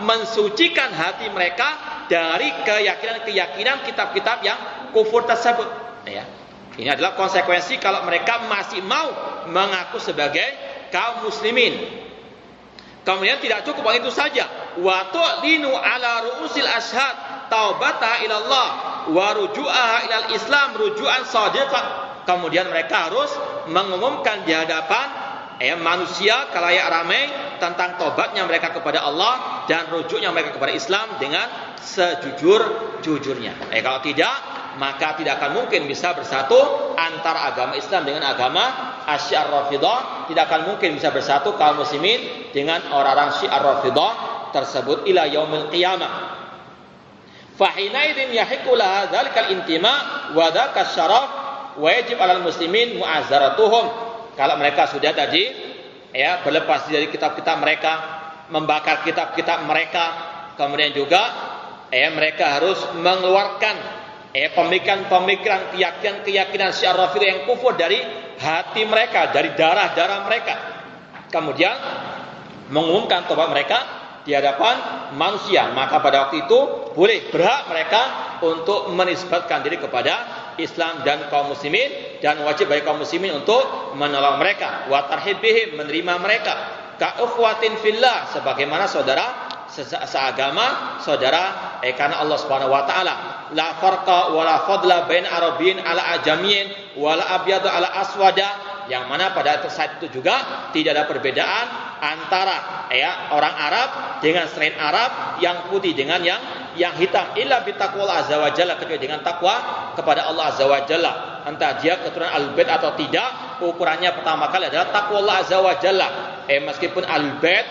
S1: mensucikan hati mereka dari keyakinan-keyakinan kitab-kitab yang kufur tersebut. Ini adalah konsekuensi kalau mereka masih mau mengaku sebagai kaum muslimin. Kemudian tidak cukup itu saja. Wa tu'linu ala ru'usil ashhad taubata ila Allah wa ruju'aha ilal Islam ruju'an shadiqan. Kemudian mereka harus mengumumkan di hadapan manusia kalayak ramai tentang tobatnya mereka kepada Allah dan rujuknya mereka kepada Islam dengan sejujur-jujurnya. Kalau tidak, maka tidak akan mungkin bisa bersatu antara agama Islam dengan agama Asy-Syiah Ar-Rafidhah. Tidak akan mungkin bisa bersatu kaum muslimin dengan orang-orang Syiah Ar-Rafidhah tersebut ila yaumil qiyamah. Fa hinaidin yahiqu laha dzalikal intima wa dzaka syaraf wa yajib 'alal muslimin mu'azzaratuhum. Kalau mereka sudah tadi berlepas dari kitab-kitab mereka, membakar kitab-kitab mereka, kemudian juga mereka harus mengeluarkan pemikiran-pemikiran, keyakinan Syiah Rafidhah yang kufur dari hati mereka, dari darah-darah mereka. Kemudian mengumumkan tobat mereka di hadapan manusia, maka pada waktu itu boleh, berhak mereka untuk menisbatkan diri kepada Islam dan kaum muslimin, dan wajib bagi kaum muslimin untuk menolong mereka, wa tarhib bihim, menerima mereka, ka ukhwatin fillah, sebagaimana saudara seagama, saudara karena Allah Subhanahu wa taala. La farqa wa la fadla bain arabiyyin ala ajamiyyin wa la abyadu ala aswada, yang mana pada saat itu juga tidak ada perbedaan antara orang Arab dengan selain Arab, yang putih dengan yang hitam, illa bitaqwal azza wa jalla, kecuali dengan takwa kepada Allah azza wa jalla. Entah dia keturunan Ahlul Bait atau tidak, ukurannya pertama kali adalah takwa Allah azza wa jalla. Meskipun Ahlul Bait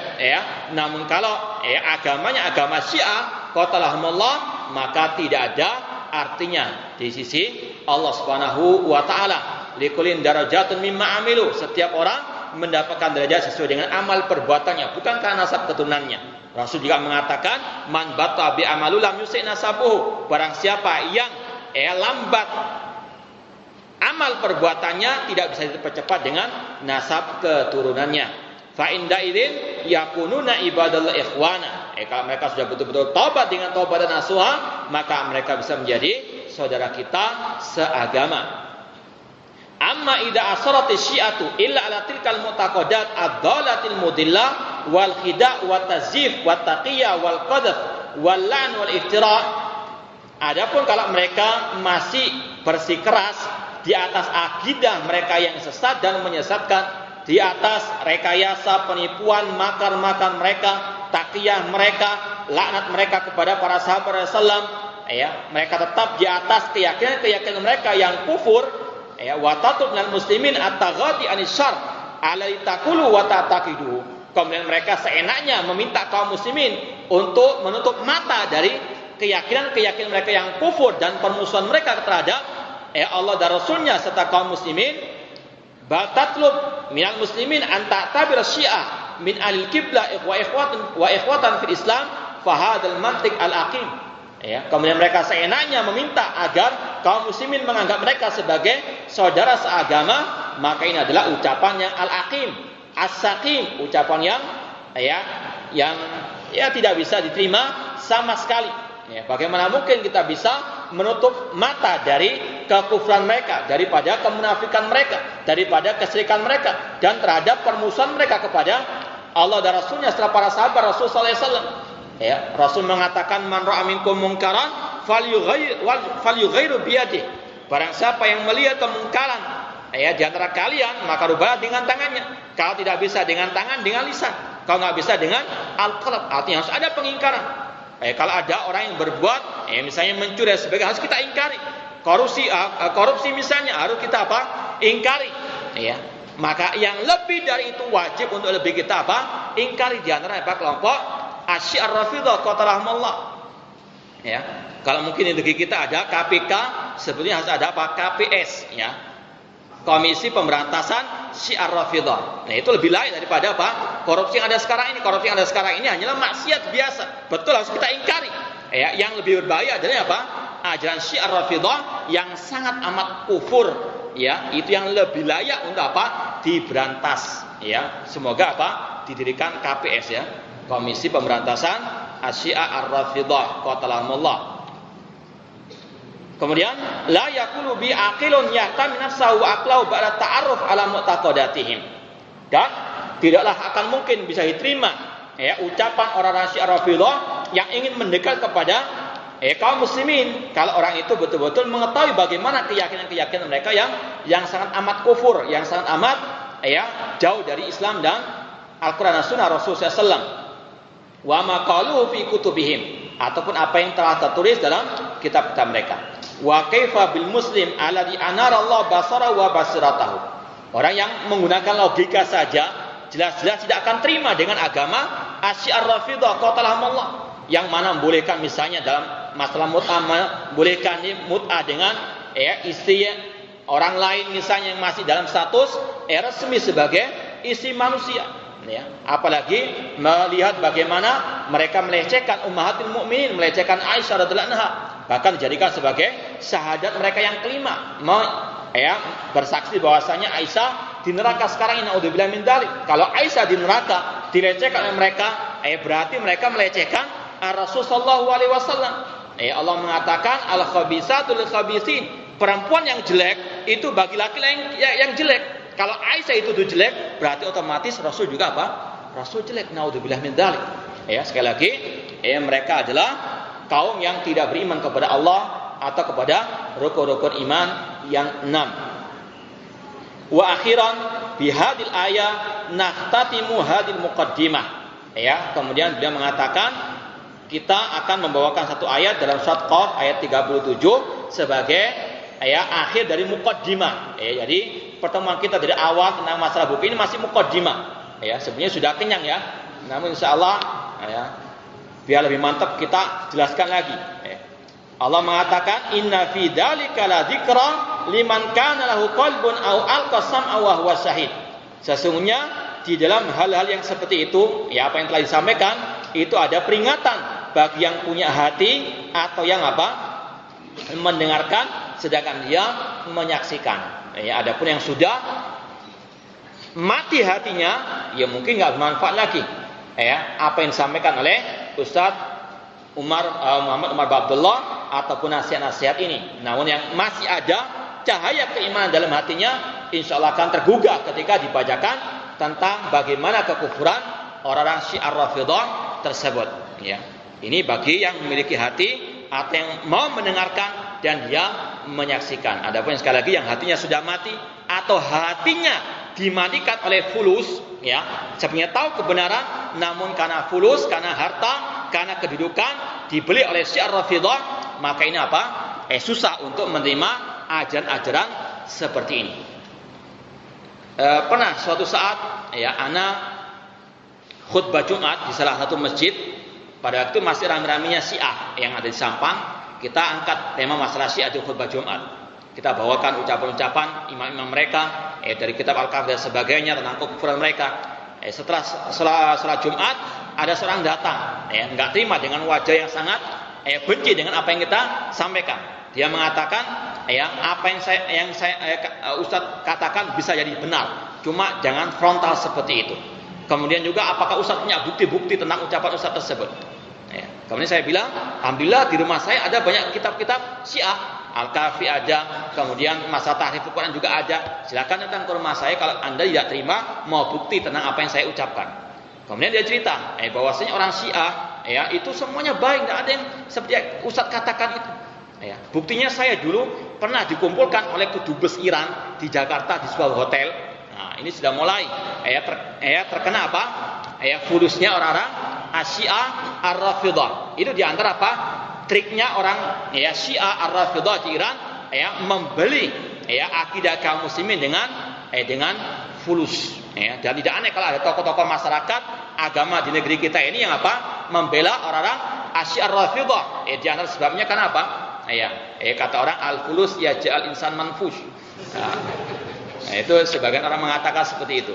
S1: namun kalau agamanya agama Syiah qatalahumullah, maka tidak ada artinya di sisi Allah Subhanahu wa taala. Likulin darajatun mimma amilu, setiap orang mendapatkan derajat sesuai dengan amal perbuatannya, bukan karena nasab keturunannya. Rasul juga mengatakan, man batta bi amalu lam yusi nasabuhu, barang siapa yang lambat amal perbuatannya, tidak bisa dipercepat dengan nasab keturunannya. Fa inda idzin yakununa ibadallah ikhwana. Kalau mereka sudah betul-betul taubat dengan taubat dan nasuha, maka mereka bisa menjadi saudara kita seagama. Amma idza asarati syi'atu illa ala tilkal mu'taqadat ad-dhalatil mudillah wal khida' wat tazif wat taqiyya wal qadhf wal la'n wal iftira. Adapun kalau mereka masih bersikeras di atas akidah mereka yang sesat dan menyesatkan, di atas rekayasa, penipuan, makar-makar mereka, takiyah mereka, laknat mereka kepada para sahabat Rasulullah. Mereka tetap di atas keyakinan mereka yang kufur. Wa tatub minal muslimin at-taghati anis syarr alai taqulu wa ta'taqidu. Kemudian mereka seenaknya meminta kaum muslimin untuk menutup mata dari keyakinan mereka yang kufur dan permusuhan mereka terhadap Allah dan Rasulnya serta kaum muslimin. Batatlub minal muslimin an ta'tabir syiah min al-qiblah wa ikhwatan fil Islam fa hadzal mantiq al-aqim. Kemudian mereka seenaknya meminta agar kaum muslimin menganggap mereka sebagai saudara seagama, maka ini adalah ucapan yang al-aqim, as-saqim, ucapan yang tidak bisa diterima sama sekali. Bagaimana mungkin kita bisa menutup mata dari kekufuran mereka, daripada kemunafikan mereka, daripada kesyirikan mereka, dan terhadap permusuhan mereka kepada Allah dan Rasulnya setelah para sahabat Rasul sallallahu alaihi wasallam. Rasul mengatakan, man ra'a minkum munkaran falyughayyiru biyadihi. Barang siapa yang melihat kemungkaran di antara kalian, maka rubahlah dengan tangannya. Kalau tidak bisa dengan tangan, dengan lisan. Kalau nggak bisa dengan al-qalb, artinya harus ada pengingkaran. Kalau ada orang yang berbuat misalnya mencuri sebagai, harus kita ingkari. Korupsi misalnya harus kita ingkari. Maka yang lebih dari itu wajib untuk lebih kita ingkari, di antara kelompok Asyi'ar Rafidah qatalahumullah. Kalau mungkin di negeri kita ada KPK, sebetulnya harus ada KPS, Komisi Pemberantasan Syiar Rafidah. Itu lebih lain daripada korupsi yang ada sekarang ini. Korupsi yang ada sekarang ini hanyalah maksiat biasa. Betul, harus kita ingkari. Yang lebih berbahaya adalah ajaran Syiar Rafidah yang sangat amat kufur. Itu yang lebih layak untuk diberantas. Semoga didirikan KPS, Komisi Pemberantasan Asyi'ar Rafidah qatalahumullah. Kemudian la yaqulu bi aqilun yahtami nafsahu wa aqlahu ba'da ta'arruf ala mu'taqadatihim. Dan tidaklah akan mungkin bisa diterima ucapan orang Syiar Rafidah yang ingin mendekat kepada kaum muslimin kalau orang itu betul-betul mengetahui bagaimana keyakinan mereka yang sangat amat kufur, yang sangat amat jauh dari Islam dan Al-Qur'an dan Sunnah Rasulullah SAW. Wa ma qalu fi kutubihim, ataupun apa yang telah tertulis dalam kitab-kitab mereka. Wa kaifa bil muslim alladhi anara Allah basara wa basiratahu. Orang yang menggunakan logika saja jelas-jelas tidak akan terima dengan agama Asyi'ar Rafidah qatalahumullah, yang mana membolehkan misalnya dalam masalah mut'ah, membolehkan mut'ah dengan istri orang lain misalnya yang masih dalam status resmi sebagai istri manusia. Apalagi melihat bagaimana mereka melecehkan ummahatul mukminin, melecehkan Aisyah radhiyallahu anha, bahkan dijadikan sebagai syahadat mereka yang kelima, bersaksi bahwasanya Aisyah di neraka sekarang ini, naudzubillah min dzalik. Kalau Aisyah di neraka dilecehkan oleh mereka, berarti mereka melecehkan Rasul sallallahu alaihi wasallam. Allah mengatakan al-khabisatu lil khabisin, perempuan yang jelek itu bagi laki-laki yang jelek. Kalau Aisyah itu jelek, berarti otomatis Rasul juga Rasul jelek. Naudzubillah min dzalik. Sekali lagi, mereka adalah kaum yang tidak beriman kepada Allah atau kepada rukun-rukun iman yang 6. Wa akhiran bihadil ayat nahtatimu hadil muqaddimah. Kemudian beliau mengatakan kita akan membawakan satu ayat dalam surat Qaf ayat 37 sebagai akhir dari muqaddimah. Jadi pertemuan kita dari awal tentang masalah buku ini masih muqaddimah. Sebenarnya sudah kenyang namun insyaallah biar lebih mantap kita jelaskan lagi. Allah mengatakan inna fi dzalika la dzikra liman kana lahu qalbun aw alqa sam'a wa huwa syahid. Sesungguhnya di dalam hal-hal yang seperti itu, apa yang telah disampaikan, itu ada peringatan bagi yang punya hati atau yang mendengarkan sedangkan dia menyaksikan. Adapun yang sudah mati hatinya, mungkin nggak bermanfaat lagi. Apa yang disampaikan oleh Ustadz Muhammad Umar Abdullah ataupun nasihat-nasihat ini. Namun yang masih ada cahaya keimanan dalam hatinya, insya Allah akan tergugah ketika dibacakan tentang bagaimana kekufuran orang-orang Syiar Rafidah tersebut. Ini bagi yang memiliki hati atau yang mau mendengarkan dan dia menyaksikan. Adapun sekali lagi yang hatinya sudah mati atau hatinya dimatikan oleh fulus, ya, sebenarnya tahu kebenaran, namun karena fulus, karena harta, karena kedudukan dibeli oleh Syiah Rafidhah, maka ini apa? Susah untuk menerima ajaran-ajaran seperti ini. Pernah suatu saat, ya, ana khutbah Jumat di salah satu masjid. Pada waktu masih ramai-ramainya Syiah yang ada di Sampang, kita angkat tema masalah Syiah di khutbah Jumat. Kita bawakan ucapan-ucapan imam-imam mereka, dari kitab Al-Kahfi dan sebagainya tentang kekufuran mereka. Setelah salat Jumat, ada seorang datang, nggak terima dengan wajah yang sangat benci dengan apa yang kita sampaikan. Dia mengatakan, apa yang saya Ustaz katakan bisa jadi benar, cuma jangan frontal seperti itu. Kemudian juga apakah Ustaz punya bukti-bukti tentang ucapan Ustaz tersebut? Kemudian saya bilang, alhamdulillah di rumah saya ada banyak kitab-kitab Syiah, Al-Kahfi ada, kemudian Masa Tahrif Al-Quran juga ada. Silakan datang ke rumah saya kalau Anda tidak terima mau bukti tentang apa yang saya ucapkan. Kemudian dia cerita, bahwasanya orang Syiah, itu semuanya baik, tidak ada yang seperti Ustaz katakan itu. Buktinya saya dulu pernah dikumpulkan oleh Kedubes Iran di Jakarta di sebuah hotel. Nah, ini sudah mulai terkena apa? Fulusnya orang-orang Syiah Ar-Rafidhah. Itu diantara apa? Triknya orang Syiah Ar-Rafidhah di Iran, membeli akidah kaum muslimin dengan fulus. Dan tidak aneh kalau ada tokoh-tokoh masyarakat agama di negeri kita ini yang apa? Membela orang-orang Syiah Ar-Rafidhah. Di antara sebabnya kenapa? Kata orang al-fulus yaj'al insan manfush. Nah, itu sebagian orang mengatakan seperti itu.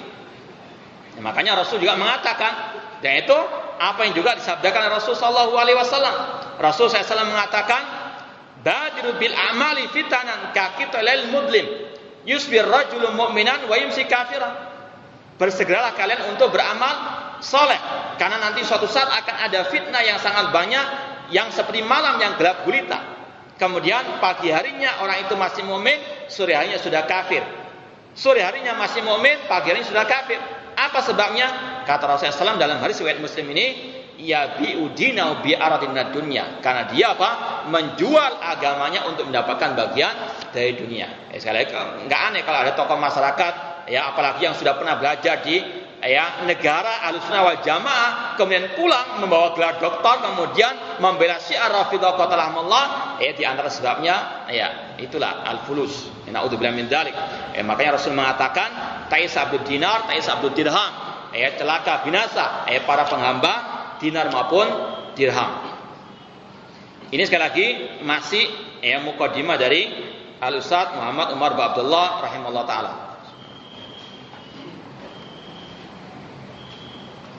S1: Makanya Rasul juga mengatakan, dan itu apa yang juga disabdakan oleh Rasul sallallahu alaihi wasallam. Rasul SAW mengatakan, "Badiru bil amali fitanan ka qitalil mudlim, yusbir rajulun mu'minan wa yumsi kafiran." Bersegeralah kalian untuk beramal soleh, karena nanti suatu saat akan ada fitnah yang sangat banyak, yang seperti malam yang gelap gulita. Kemudian pagi harinya orang itu masih mukmin, sore harinya sudah kafir. Sore harinya masih mukmin, pagi harinya sudah kafir. Apa sebabnya? Kata Rasulullah SAW dalam hadis riwayat Muslim ini, ya bi'udinau bi'aradin dunya. Karena dia apa? Menjual agamanya untuk mendapatkan bagian dari dunia. Sekali lagi, nggak aneh kalau ada tokoh masyarakat, apalagi yang sudah pernah belajar di negara Ahlussunnah wal Jamaah, kemudian pulang membawa gelar doktor, kemudian membela Syiah Rafidhah qatalahumullah. Di antara sebabnya, itulah al-fulus. Na'udzubillah min dzalik. Makanya Rasul mengatakan, ta'is abdud dinar, ta'is abdud dirham. Celaka binasa para penghamba dinar maupun dirham. Ini sekali lagi masih mukadimah dari Al-Ustaz Muhammad Umar bin Abdullah rahimahullah taala.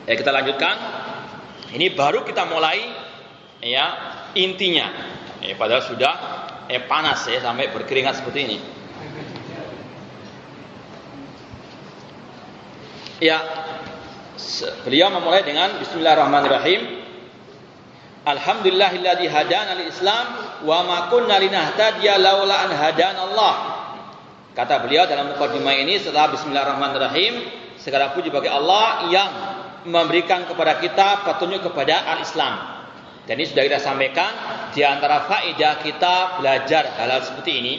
S1: Kita lanjutkan. Ini baru kita mulai intinya. Padahal sudah panas sampai berkeringat seperti ini. Beliau memulai dengan bismillahirrahmanirrahim. Alhamdulillahilladzi hadana lil Islam wa ma kunna linahtadiya laula an hadanallah. Kata beliau dalam mukadimah ini setelah bismillahirrahmanirrahim, segala puji bagi Allah yang memberikan kepada kita petunjuk kepada al-Islam. Dan ini sudah kita sampaikan, di antara faedah kita belajar hal-hal seperti ini,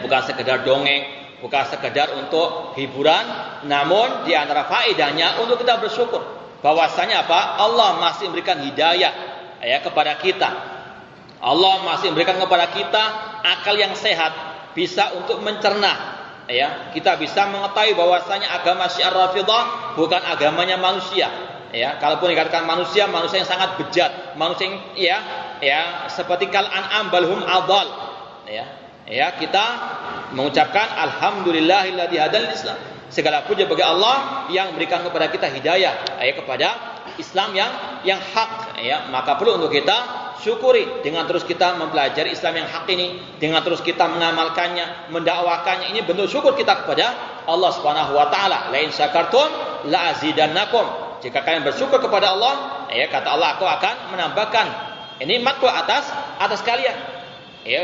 S1: bukan sekedar dongeng, bukan sekedar untuk hiburan, namun di antara faedahnya untuk kita bersyukur bahwasanya apa? Allah masih memberikan hidayah kepada kita. Allah masih memberikan kepada kita akal yang sehat, bisa untuk mencerna. Kita bisa mengetahui bahwasanya agama Syiah Rafidhah bukan agamanya manusia. Kalaupun dikatakan manusia yang sangat bejat, manusia yang seperti kal an'am balhum adal. Kita mengucapkan alhamdulillahilladzi hadal Islam. Segala puji bagi Allah yang berikan kepada kita hidayah kepada Islam yang hak. Maka perlu untuk kita syukuri dengan terus kita mempelajari Islam yang hak ini, dengan terus kita mengamalkannya, mendakwakannya. Ini bentuk syukur kita kepada Allah Subhanahu wa taala. La in syakartum la azidannakum. Jika kalian bersyukur kepada Allah, kata Allah, aku akan menambahkan nikmatku atas kalian.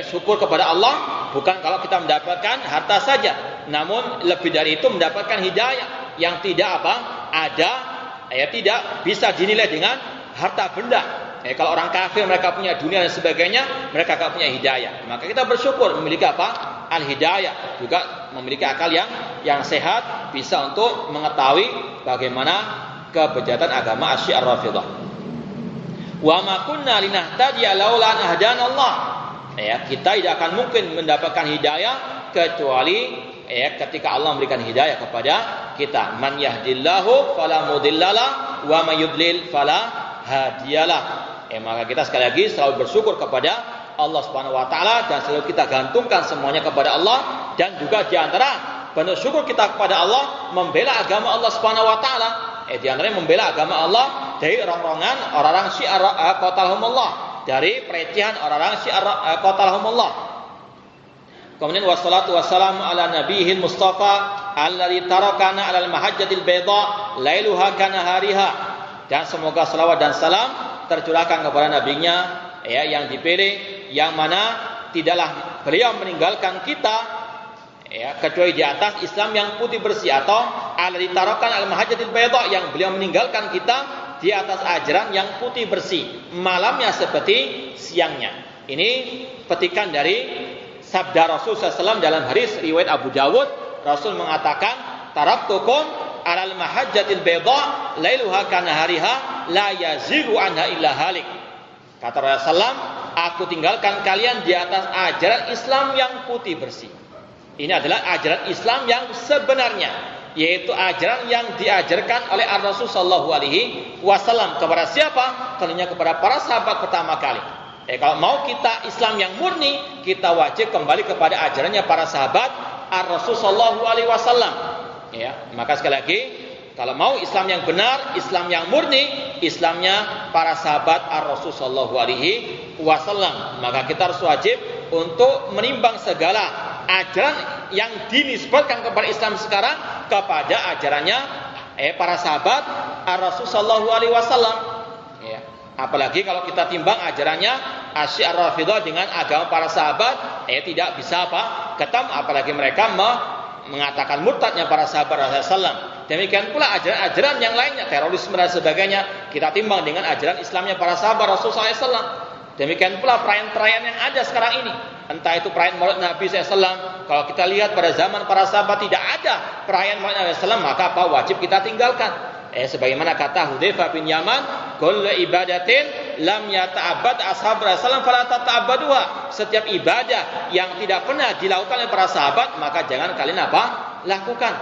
S1: Syukur kepada Allah bukan kalau kita mendapatkan harta saja, namun lebih dari itu mendapatkan hidayah yang tidak tidak bisa dinilai dengan harta benda. Kalau orang kafir mereka punya dunia dan sebagainya, mereka tidak punya hidayah. Maka kita bersyukur memiliki apa? Al-hidayah, juga memiliki akal yang sehat, bisa untuk mengetahui bagaimana kebejatan agama Syiah Rafidah. Wa ma kunna linahtadiya laula an hadana Allah. Kita tidak akan mungkin mendapatkan hidayah kecuali ketika Allah memberikan hidayah kepada kita. Man yahdillahu fala mudhillalah wa may yudlil fala hadiyalah. Maka kita sekali lagi selalu bersyukur kepada Allah Subhanahu wa taala dan selalu kita gantungkan semuanya kepada Allah, dan juga di antara bentuk syukur kita kepada Allah membela agama Allah Subhanahu wa taala. Di antaranya membela agama Allah dari rongrongan orang-orang Syiah qatalahumullah, dari pelecehan orang-orang Syiah qatalahumullah. Kemudian wassalatu wassalamu ala nabiyil mustafa alladzi tarakana alal mahajjatil bayda lailuha kanahariha. Dan semoga salawat dan salam tercurahkan kepada nabinya yang dipilih, yang mana tidaklah beliau meninggalkan kita kecuali di atas Islam yang putih bersih, atau alladzi tarakana al mahajjatil bayda, yang beliau meninggalkan kita di atas ajaran yang putih bersih, malamnya seperti siangnya. Ini petikan dari sabda Rasul SAW dalam hadis riwayat Abu Dawud. Rasul mengatakan, taraktukum alal mahajjatil bayda lailuha kanahariha la yazigu anha illa halik. Kata Rasulullah, aku tinggalkan kalian di atas ajaran Islam yang putih bersih. Ini adalah ajaran Islam yang sebenarnya, yaitu ajaran yang diajarkan oleh Rasul sallallahu alaihi wasallam kepada siapa? Tentunya kepada para sahabat pertama kali. Kalau mau kita Islam yang murni, kita wajib kembali kepada ajarannya para sahabat Rasul sallallahu alaihi wasallam. Maka sekali lagi, kalau mau Islam yang benar, Islam yang murni, Islamnya para sahabat Rasul sallallahu alaihi wasallam, maka kita harus wajib untuk menimbang segala ajaran yang dinisbatkan kepada Islam sekarang kepada ajarannya para sahabat Rasul sallallahu alaihi wasallam. Apalagi kalau kita timbang ajarannya Syiah Rafidah dengan agama para sahabat, tidak bisa ketemu. Apalagi mereka mengatakan murtadnya para sahabat Rasulullah. Demikian pula ajaran-ajaran yang lainnya, terorisme dan sebagainya, kita timbang dengan ajaran Islamnya para sahabat Rasulullah SAW. Demikian pula perayaan-perayaan yang ada sekarang ini, entah itu perayaan Maulid Nabi SAW. Kalau kita lihat pada zaman para sahabat tidak ada perayaan Maulid Nabi SAW, maka wajib kita tinggalkan. Sebagaimana kata Hudzaifah bin Yaman, kullu ibadatin lam yata'abbad ashab Rasulullah fala tata'abbaduha. Setiap ibadah yang tidak pernah dilakukan oleh para sahabat, maka jangan kalian lakukan.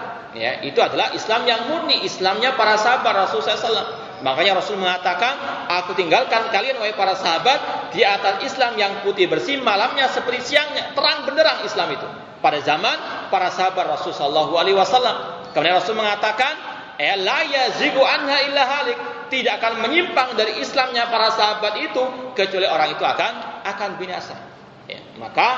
S1: Itu adalah Islam yang murni, Islamnya para sahabat Rasulullah SAW. Makanya Rasul mengatakan, aku tinggalkan kalian wahai para sahabat di atas Islam yang putih bersih, malamnya seperti siangnya, terang benderang Islam itu. Pada zaman para sahabat Rasul sallallahu alaihi wasallam. Kemudian Rasul mengatakan, la yazigu anha illa halik, tidak akan menyimpang dari Islamnya para sahabat itu kecuali orang itu akan binasa. Maka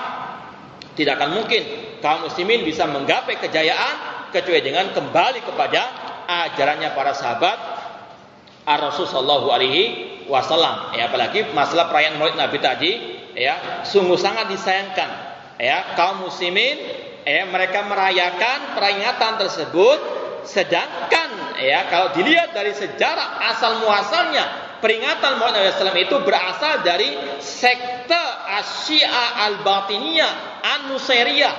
S1: tidak akan mungkin kaum muslimin bisa menggapai kejayaan kecuali dengan kembali kepada ajarannya para sahabat Rasul sallallahu alaihi wasallam. Apalagi masalah perayaan Maulid Nabi tadi, sungguh sangat disayangkan. Kaum muslimin mereka merayakan peringatan tersebut, sedangkan kalau dilihat dari sejarah asal muasalnya, peringatan Maulid Nabi SAW itu berasal dari sekte Syiah Al-Batiniyah An-Nusairiyah,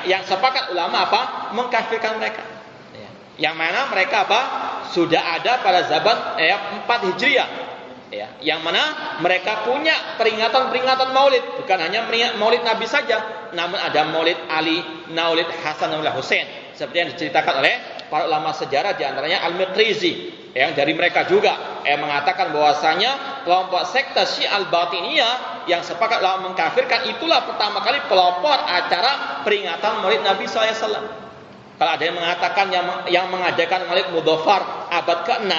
S1: yang sepakat ulama mengkafirkan mereka. Yang mana mereka sudah ada pada zaman 4 Hijriah. Yang mana mereka punya peringatan-peringatan Maulid, bukan hanya Maulid Nabi saja, namun ada Maulid Ali, Maulid Hasan, Maulid Husain, seperti yang diceritakan oleh para ulama sejarah, di antaranya Al-Miqrizi, yang dari mereka juga mengatakan bahwasanya kelompok sekte Syiah Al-Batiniyah yang sepakat mengkafirkan itulah pertama kali pelopor acara peringatan Maulid Nabi SAW. Kalau ada yang mengatakan yang mengadakan Maulid Mudhafar abad ke-6,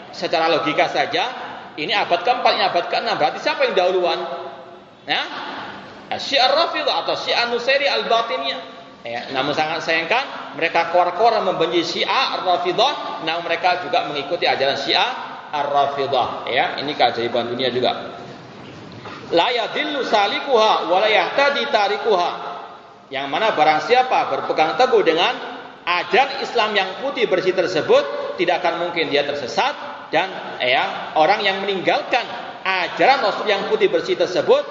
S1: secara logika saja ini abad ke-4, ini abad ke-6, berarti siapa yang dahuluan? Syiah Rafidah atau Syiah Nusairi Al-Batiniyah. Namun sangat sayangkan mereka keluar-keluar membenci Syiah Ar-Rafidah, namun mereka juga mengikuti ajaran Syiah Ar-Rafidah. Ini keajaiban dunia juga. La yadillu salikuha wa la yahtadi tarikuha. Yang mana barang siapa berpegang teguh dengan ajaran Islam yang putih bersih tersebut, tidak akan mungkin dia tersesat, dan orang yang meninggalkan ajaran Rasul yang putih bersih tersebut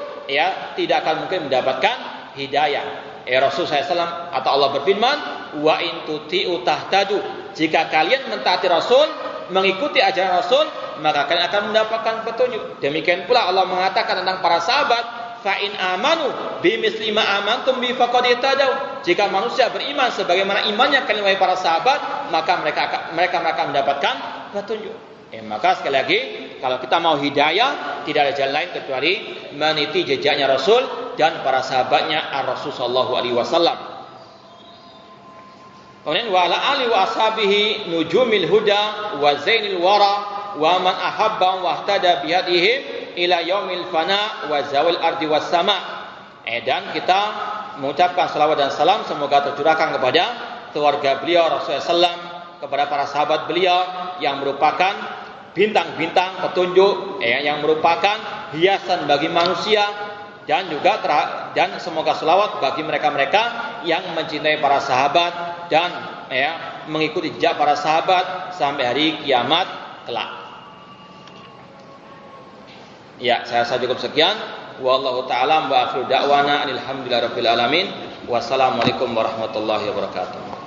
S1: tidak akan mungkin mendapatkan hidayah. Rasul SAW atau Allah berfirman, wa in tuti'u tahtadu, jika kalian mentaati Rasul, mengikuti ajaran Rasul, maka kalian akan mendapatkan petunjuk. Demikian pula Allah mengatakan tentang para sahabat, fa in amanu bimisli ma amantum bi faqad ihtadaw, jika manusia beriman sebagaimana imannya kalian wahai para sahabat, maka mereka akan mendapatkan petunjuk. Maka sekali lagi, kalau kita mau hidayah, tidak ada jalan lain kecuali meniti jejaknya Rasul dan para sahabatnya Ar-Rasul sallallahu alaihi wasallam. Kemudian wa ala ali wa ashabihi nujumil huda wa zainil wara wa man ahabba wa ihtada bihadihim ila yaumil fana wa zawil ardi was sama. Dan kita mengucapkan salawat dan salam semoga tercurahkan kepada keluarga beliau Rasulullah SAW, kepada para sahabat beliau yang merupakan bintang-bintang petunjuk, yang merupakan hiasan bagi manusia, dan juga dan semoga selawat bagi mereka-mereka yang mencintai para sahabat dan mengikuti jejak para sahabat sampai hari kiamat kelak. Saya rasa cukup sekian. Wallahu ta'ala wa akhiru da'wana alhamdulillahirabbil alamin. Wassalamualaikum warahmatullahi wabarakatuh.